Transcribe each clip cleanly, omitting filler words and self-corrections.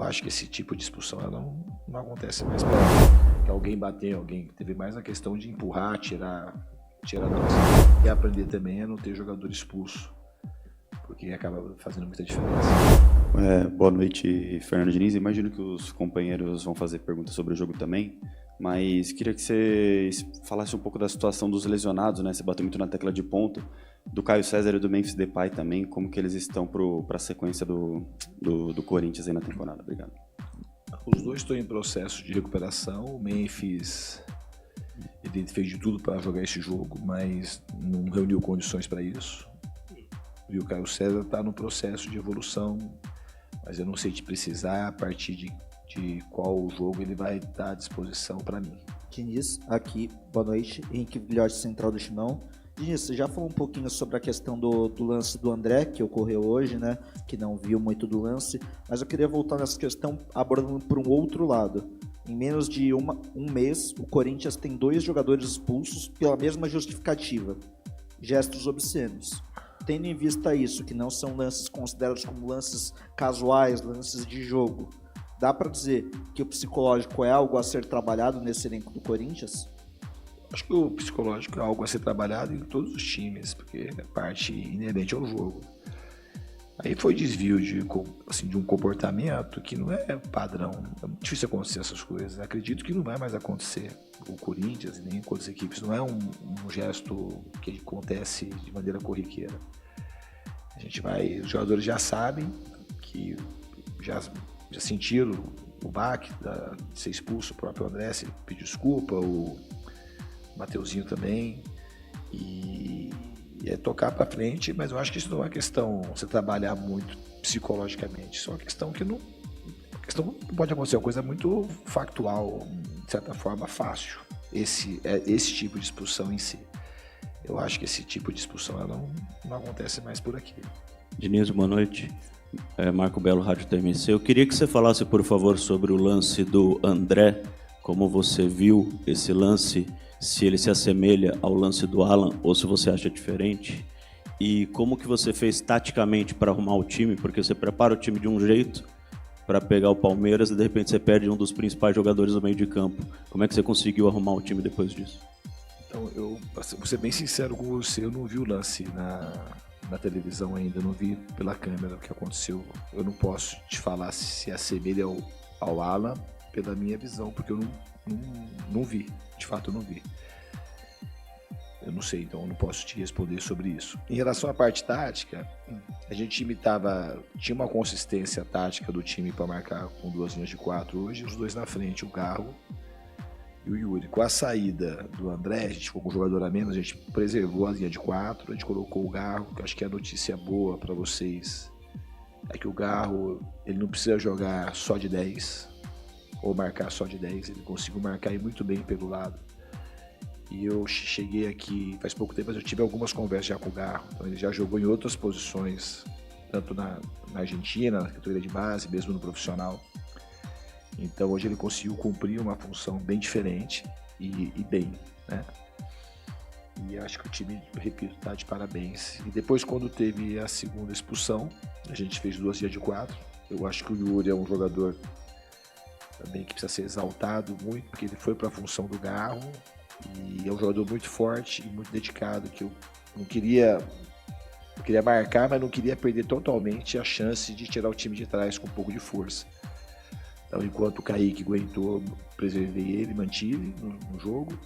acho que esse tipo de expulsão ela não acontece mais. Que alguém bater em alguém. Teve mais a questão de empurrar, tirar da nossa. E aprender também a não ter jogador expulso, porque acaba fazendo muita diferença. Boa noite, Fernando Diniz. Imagino que os companheiros vão fazer perguntas sobre o jogo também, mas queria que você falasse um pouco da situação dos lesionados, né? Você bateu muito na tecla de ponta, do Caio César e do Memphis Depay também, como que eles estão para a sequência do Corinthians aí na temporada. Obrigado. Os dois estão em processo de recuperação. O Memphis ele fez de tudo para jogar esse jogo, mas não reuniu condições para isso. E o Caio César está no processo de evolução, mas eu não sei te precisar a partir de qual jogo ele vai estar à disposição para mim. Diniz, aqui, boa noite, Henrique Vilhote, Central do Timão. Diniz, você já falou um pouquinho sobre a questão do lance do André, que ocorreu hoje, né? Que não viu muito do lance, mas eu queria voltar nessa questão abordando por um outro lado. Em menos de um mês, o Corinthians tem 2 jogadores expulsos pela mesma justificativa: gestos obscenos. Tendo em vista isso, que não são lances considerados como lances casuais, lances de jogo, dá para dizer que o psicológico é algo a ser trabalhado nesse elenco do Corinthians? Acho que o psicológico é algo a ser trabalhado em todos os times, porque é parte inerente ao jogo. Aí foi desvio de um comportamento que não é padrão. É muito difícil acontecer essas coisas. Acredito que não vai mais acontecer. O Corinthians e nem com outras equipes não é um gesto que acontece de maneira corriqueira. Os jogadores já sabem que já sentiram o baque de ser expulso. O próprio André se pediu desculpa, o Mateuzinho também. E é tocar para frente, mas eu acho que isso não é uma questão você trabalhar muito psicologicamente, isso é uma questão que não pode acontecer, é uma coisa muito factual, de certa forma fácil, esse tipo de expulsão em si. Eu acho que esse tipo de expulsão ela não acontece mais por aqui. Diniz, boa noite. Marco Belo, Rádio TMC. Eu queria que você falasse, por favor, sobre o lance do André, como você viu esse lance, se ele se assemelha ao lance do Alan ou se você acha diferente, e como que você fez taticamente para arrumar o time, porque você prepara o time de um jeito para pegar o Palmeiras e de repente você perde um dos principais jogadores do meio de campo. Como é que você conseguiu arrumar o time depois disso? Então, eu vou ser bem sincero com você, eu não vi o lance na televisão ainda, não vi pela câmera o que aconteceu. Eu não posso te falar se assemelha ao Alan pela minha visão, porque eu não vi, de fato eu não vi. Eu não sei, então eu não posso te responder sobre isso. Em relação à parte tática, a gente tinha uma consistência tática do time para marcar com 2 linhas de 4 hoje, os dois na frente, o Garro e o Yuri. Com a saída do André, a gente ficou com um jogador a menos, a gente preservou a linha de 4, a gente colocou o Garro, que eu acho que é a notícia boa para vocês é que o Garro ele não precisa jogar só de 10 ou marcar só de 10, ele conseguiu marcar muito bem pelo lado. E eu cheguei aqui faz pouco tempo, mas eu tive algumas conversas já com o Garro, então ele já jogou em outras posições, tanto na Argentina, na categoria de base, mesmo no profissional. Então hoje ele conseguiu cumprir uma função bem diferente e bem, né? E acho que o time, repito, está de parabéns. E depois, quando teve a segunda expulsão, a gente fez 2 dias de 4. Eu acho que o Yuri é um jogador também que precisa ser exaltado muito, porque ele foi para a função do Garro e é um jogador muito forte e muito dedicado, que eu queria marcar, mas não queria perder totalmente a chance de tirar o time de trás com um pouco de força. Então, enquanto o Kaique aguentou, preservei ele, mantive no jogo.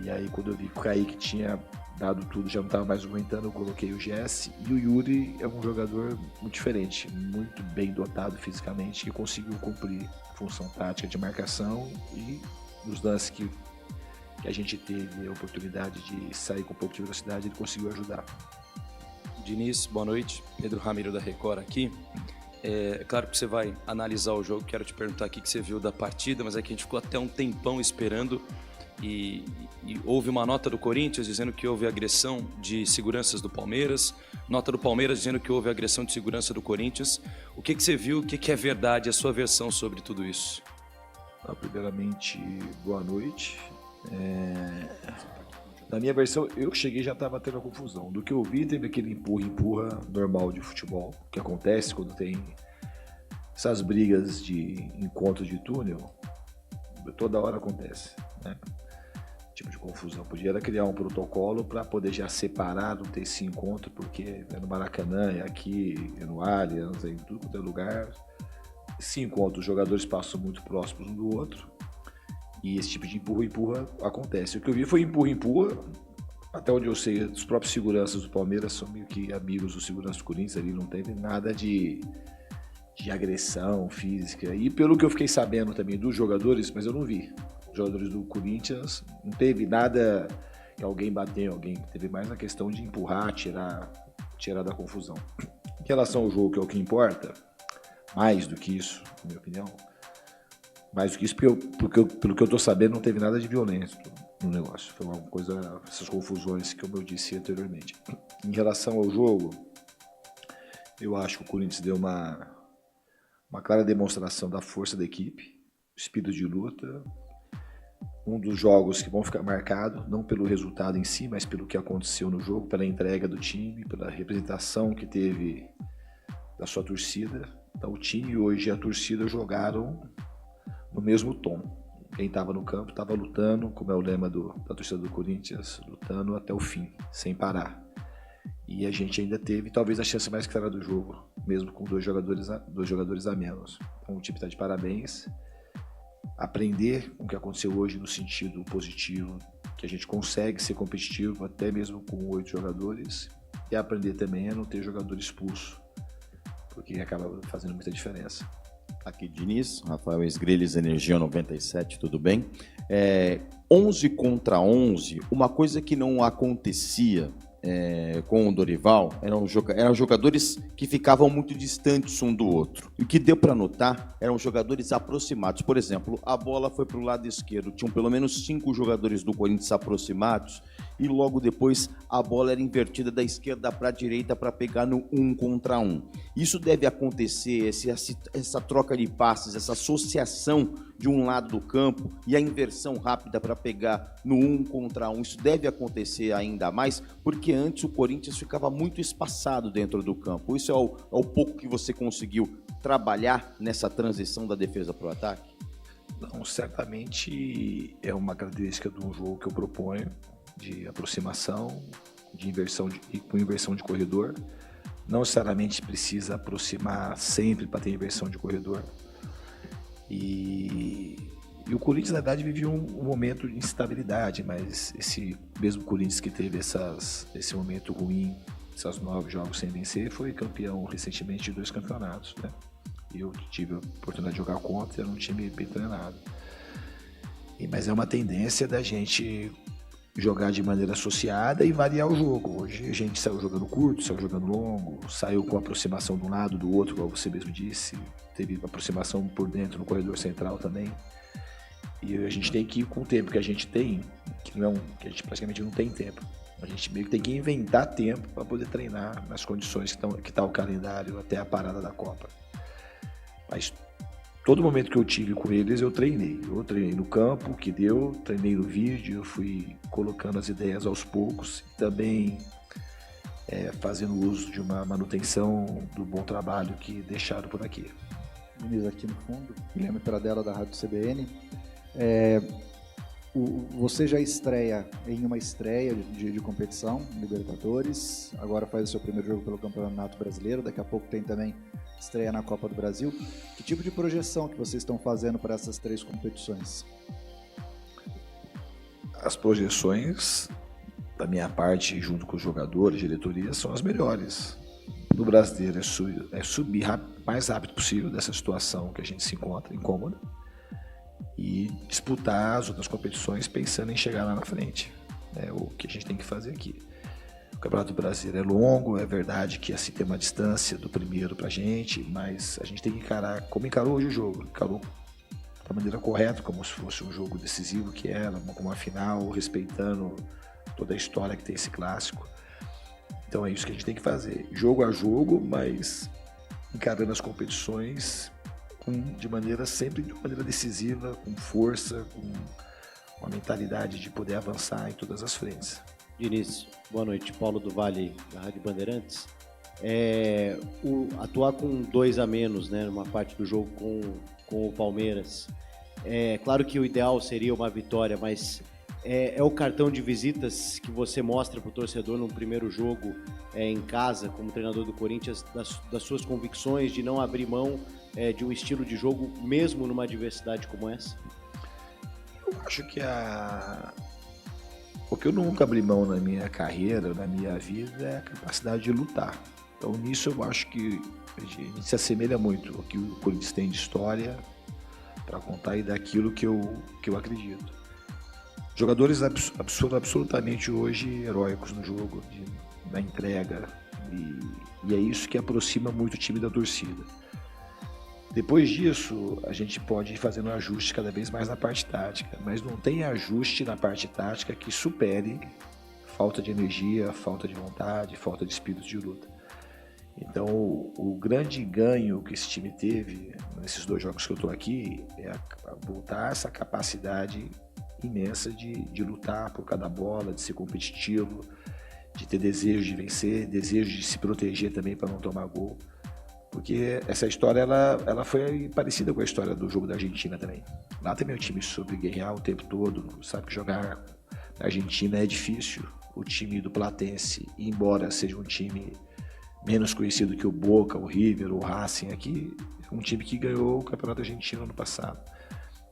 E aí, quando eu vi que o Kaique tinha dado tudo, já não estava mais aguentando, eu coloquei o Jesse. E o Yuri é um jogador muito diferente, muito bem dotado fisicamente, que conseguiu cumprir a função tática de marcação e nos lances que a gente teve a oportunidade de sair com um pouco de velocidade, ele conseguiu ajudar. Diniz, boa noite. Pedro Ramiro da Record aqui. É claro que você vai analisar o jogo, quero te perguntar aqui o que você viu da partida, mas é que a gente ficou até um tempão esperando e houve uma nota do Corinthians dizendo que houve agressão de seguranças do Palmeiras, nota do Palmeiras dizendo que houve agressão de segurança do Corinthians. O que você viu, o que é verdade, a sua versão sobre tudo isso? Primeiramente, boa noite. Na minha versão, eu cheguei e já estava tendo a confusão. Do que eu vi, teve aquele empurra normal de futebol, que acontece quando tem essas brigas de encontro de túnel, toda hora acontece, né? Tipo de confusão. Podia era criar um protocolo para poder já separar, não ter esse encontro, porque é no Maracanã, é aqui, é no Allianz, é em tudo quanto é lugar. Se encontra, os jogadores passam muito próximos um do outro e esse tipo de empurra-empurra acontece. O que eu vi foi empurra-empurra, até onde eu sei, os próprios seguranças do Palmeiras são meio que amigos dos seguranças do Corinthians, ali não teve nada de agressão física. E pelo que eu fiquei sabendo também dos jogadores, mas eu não vi, os jogadores do Corinthians, não teve nada que alguém bateu em alguém, teve mais a questão de empurrar, tirar da confusão. Em relação ao jogo, que é o que importa, mais do que isso, na minha opinião, mais do que isso, pelo que eu tô sabendo, não teve nada de violência no negócio. Foi uma coisa, essas confusões que eu disse anteriormente. Em relação ao jogo, eu acho que o Corinthians deu uma clara demonstração da força da equipe, espírito de luta. Um dos jogos que vão ficar marcados, não pelo resultado em si, mas pelo que aconteceu no jogo, pela entrega do time, pela representação que teve da sua torcida. Então o time hoje e a torcida jogaram no mesmo tom. Quem estava no campo estava lutando, como é o lema da torcida do Corinthians, lutando até o fim, sem parar. E a gente ainda teve talvez a chance mais clara do jogo, mesmo com dois jogadores a menos. Então o time está de parabéns. Aprender com o que aconteceu hoje no sentido positivo, que a gente consegue ser competitivo até mesmo com 8 jogadores, e aprender também a não ter jogador expulso, porque acaba fazendo muita diferença. Aqui Diniz, Rafael Esgrilles, Energia 97, tudo bem? 11 contra 11, uma coisa que não acontecia com o Dorival, eram jogadores que ficavam muito distantes um do outro. E o que deu para notar eram jogadores aproximados. Por exemplo, a bola foi para o lado esquerdo, tinham pelo menos 5 jogadores do Corinthians aproximados, e logo depois a bola era invertida da esquerda para a direita para pegar no 1 contra 1. Isso deve acontecer, essa troca de passes, essa associação de um lado do campo e a inversão rápida para pegar no 1 contra 1. Isso deve acontecer ainda mais, porque antes o Corinthians ficava muito espaçado dentro do campo. Isso é o pouco que você conseguiu trabalhar nessa transição da defesa para o ataque? Não, certamente é uma característica de um jogo que eu proponho, de aproximação, com inversão de corredor. Não necessariamente precisa aproximar sempre para ter inversão de corredor. E o Corinthians, na verdade, vivia um momento de instabilidade, mas esse mesmo Corinthians que teve esse momento ruim, esses 9 jogos sem vencer, foi campeão recentemente de 2 campeonatos, né? Eu tive a oportunidade de jogar contra, era um time bem treinado. Mas é uma tendência da gente jogar de maneira associada e variar o jogo. Hoje a gente saiu jogando curto, saiu jogando longo, saiu com aproximação de um lado, do outro, como você mesmo disse, teve aproximação por dentro no corredor central também. E a gente tem que ir com o tempo que a gente tem, que a gente praticamente não tem tempo. A gente meio que tem que inventar tempo para poder treinar nas condições que está o calendário até a parada da Copa. Mas todo momento que eu tive com eles, eu treinei. Eu treinei no campo, que deu, treinei no vídeo, eu fui colocando as ideias aos poucos, e também fazendo uso de uma manutenção do bom trabalho que deixaram por aqui. Diniz, aqui no fundo, Guilherme Pradella, da Rádio CBN. Você já estreia em uma estreia de competição, Libertadores, agora faz o seu primeiro jogo pelo Campeonato Brasileiro, daqui a pouco tem também estreia na Copa do Brasil. Que tipo de projeção que vocês estão fazendo para essas 3 competições? As projeções, da minha parte, junto com os jogadores, diretoria, são as melhores. No Brasileiro é subir o mais rápido possível dessa situação que a gente se encontra incômoda e disputar as outras competições pensando em chegar lá na frente. É o que a gente tem que fazer aqui. O Campeonato Brasileiro é longo, é verdade que assim tem uma distância do primeiro pra gente, mas a gente tem que encarar como encarou hoje o jogo. Encarou da maneira correta, como se fosse um jogo decisivo que era, como uma final, respeitando toda a história que tem esse clássico. Então é isso que a gente tem que fazer, jogo a jogo, mas encarando as competições sempre de maneira decisiva, com força, com uma mentalidade de poder avançar em todas as frentes. Diniz, boa noite. Paulo do Vale, da Rádio Bandeirantes. atuar com 2 a menos, né, numa parte do jogo com o Palmeiras. Claro que o ideal seria uma vitória, mas é o cartão de visitas que você mostra para o torcedor num primeiro jogo em casa, como treinador do Corinthians, das suas convicções, de não abrir mão de um estilo de jogo, mesmo numa adversidade como essa? Eu acho que o que eu nunca abri mão na minha carreira, na minha vida, é a capacidade de lutar. Então, nisso eu acho que a gente se assemelha muito ao que o Corinthians tem de história para contar e daquilo que eu acredito. Jogadores absolutamente hoje heróicos no jogo, na entrega, e é isso que aproxima muito o time da torcida. Depois disso, a gente pode ir fazendo ajuste cada vez mais na parte tática, mas não tem ajuste na parte tática que supere falta de energia, falta de vontade, falta de espírito de luta. Então, o grande ganho que esse time teve nesses 2 jogos que eu estou aqui é voltar essa capacidade imensa de lutar por cada bola, de ser competitivo, de ter desejo de vencer, desejo de se proteger também para não tomar gol. Porque essa história ela foi parecida com a história do jogo da Argentina também. Lá também o time soube guerrear o tempo todo, sabe que jogar na Argentina é difícil. O time do Platense, embora seja um time menos conhecido que o Boca, o River, o Racing aqui, é um time que ganhou o Campeonato Argentino ano passado.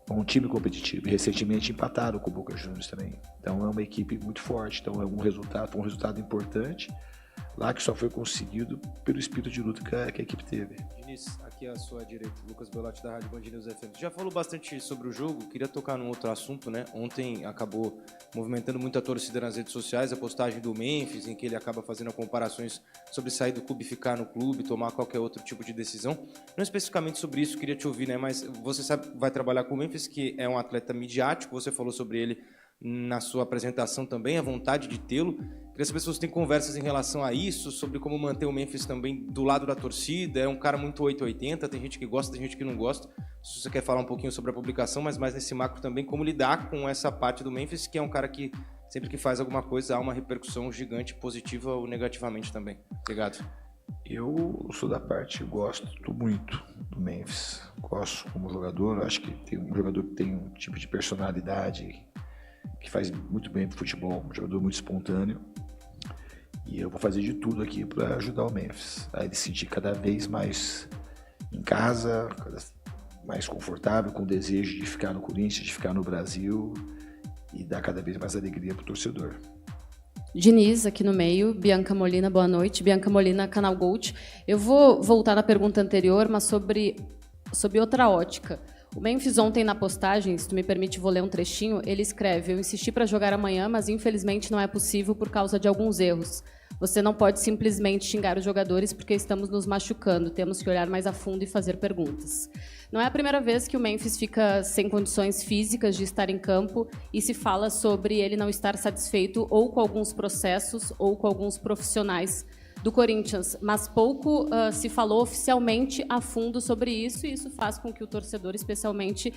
É um time competitivo. E recentemente empataram com o Boca Juniors também. Então é uma equipe muito forte. Então é um resultado importante lá que só foi conseguido pelo espírito de luta que a equipe teve. Diniz, aqui à sua direita, Lucas Belotti da Rádio Band News FM. Já falou bastante sobre o jogo, queria tocar num outro assunto, né? Ontem acabou movimentando muito a torcida nas redes sociais, a postagem do Memphis, em que ele acaba fazendo comparações sobre sair do clube, ficar no clube, tomar qualquer outro tipo de decisão. Não especificamente sobre isso, queria te ouvir, né? Mas você sabe, vai trabalhar com o Memphis, que é um atleta midiático, você falou sobre ele na sua apresentação também, a vontade de tê-lo. Queria saber se você tem conversas em relação a isso, sobre como manter o Memphis também do lado da torcida. É um cara muito 880, tem gente que gosta, tem gente que não gosta. Se você quer falar um pouquinho sobre a publicação, mas mais nesse macro também, como lidar com essa parte do Memphis, que é um cara que sempre que faz alguma coisa há uma repercussão gigante, positiva ou negativamente também. Obrigado. Eu sou da parte, gosto muito do Memphis. Gosto como jogador, acho que tem um jogador que tem um tipo de personalidade que faz muito bem pro futebol, um jogador muito espontâneo. E eu vou fazer de tudo aqui para ajudar o Memphis a ele se sentir cada vez mais em casa, mais confortável, com desejo de ficar no Corinthians, de ficar no Brasil e dar cada vez mais alegria pro torcedor. Diniz, aqui no meio, Bianca Molina, boa noite. Bianca Molina, Canal Gold. Eu vou voltar na pergunta anterior, mas sobre outra ótica. O Memphis ontem na postagem, se tu me permite, vou ler um trechinho, ele escreve: eu insisti para jogar amanhã, mas infelizmente não é possível por causa de alguns erros. Você não pode simplesmente xingar os jogadores porque estamos nos machucando, temos que olhar mais a fundo e fazer perguntas. Não é a primeira vez que o Memphis fica sem condições físicas de estar em campo e se fala sobre ele não estar satisfeito ou com alguns processos ou com alguns profissionais do Corinthians, mas pouco se falou oficialmente a fundo sobre isso, e isso faz com que o torcedor, especialmente,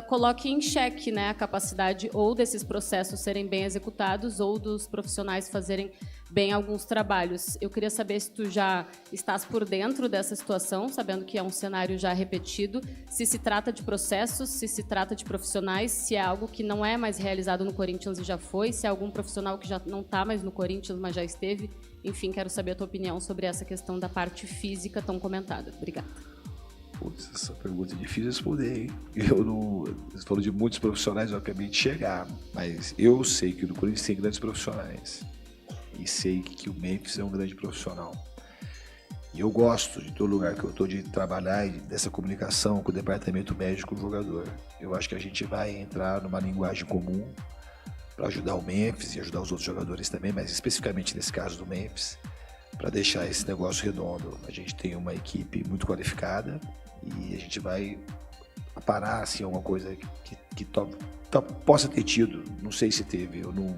coloque em xeque, né, a capacidade ou desses processos serem bem executados ou dos profissionais fazerem bem alguns trabalhos. Eu queria saber se tu já estás por dentro dessa situação, sabendo que é um cenário já repetido, se trata de processos, se trata de profissionais, se é algo que não é mais realizado no Corinthians e já foi, se é algum profissional que já não está mais no Corinthians, mas já esteve. Enfim, quero saber a tua opinião sobre essa questão da parte física tão comentada. Obrigada. Putz, essa pergunta é difícil de responder, hein? Você falou de muitos profissionais, eu acabei de chegar, mas eu sei que no Corinthians tem grandes profissionais. E sei que o Memphis é um grande profissional. E eu gosto de todo lugar que eu estou de trabalhar e dessa comunicação com o departamento médico do jogador. Eu acho que a gente vai entrar numa linguagem comum para ajudar o Memphis e ajudar os outros jogadores também, mas especificamente nesse caso do Memphis, para deixar esse negócio redondo. A gente tem uma equipe muito qualificada e a gente vai aparar assim, alguma coisa que possa ter tido. Não sei se teve, eu não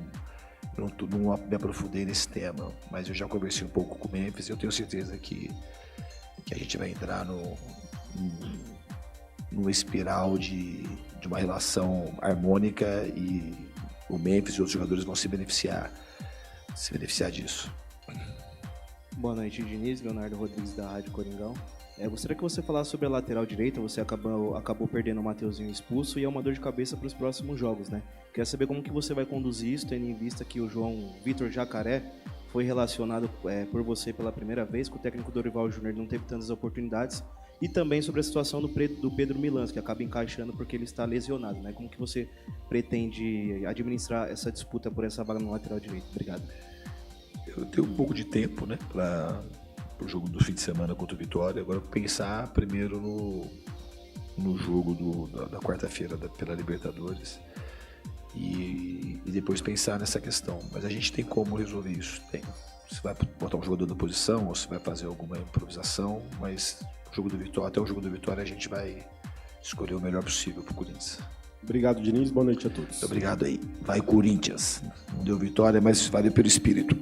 me aprofundei nesse tema, mas eu já conversei um pouco com o Memphis e eu tenho certeza que a gente vai entrar numa espiral de uma relação harmônica e o Memphis e outros jogadores vão se beneficiar disso. Boa noite, Diniz. Leonardo Rodrigues, da Rádio Coringão. Gostaria que você falasse sobre a lateral direita. Você acabou perdendo o Mateuzinho expulso e é uma dor de cabeça para os próximos jogos, né? Queria saber como que você vai conduzir isso, tendo em vista que o João Vitor Jacaré foi relacionado por você pela primeira vez, que o técnico Dorival Júnior não teve tantas oportunidades, e também sobre a situação do Pedro Milans, que acaba encaixando porque ele está lesionado, né? Como que você pretende administrar essa disputa por essa vaga no lateral direito? Obrigado. Eu tenho um pouco de tempo, né, para o jogo do fim de semana contra o Vitória. Agora pensar primeiro no jogo da quarta-feira pela Libertadores e depois pensar nessa questão. Mas a gente tem como resolver isso. Tem. Você vai botar um jogador na posição ou você vai fazer alguma improvisação, mas até o jogo do Vitória a gente vai escolher o melhor possível para o Corinthians. Obrigado, Diniz. Boa noite a todos. Muito obrigado aí. Vai, Corinthians. Não deu vitória, mas valeu pelo espírito.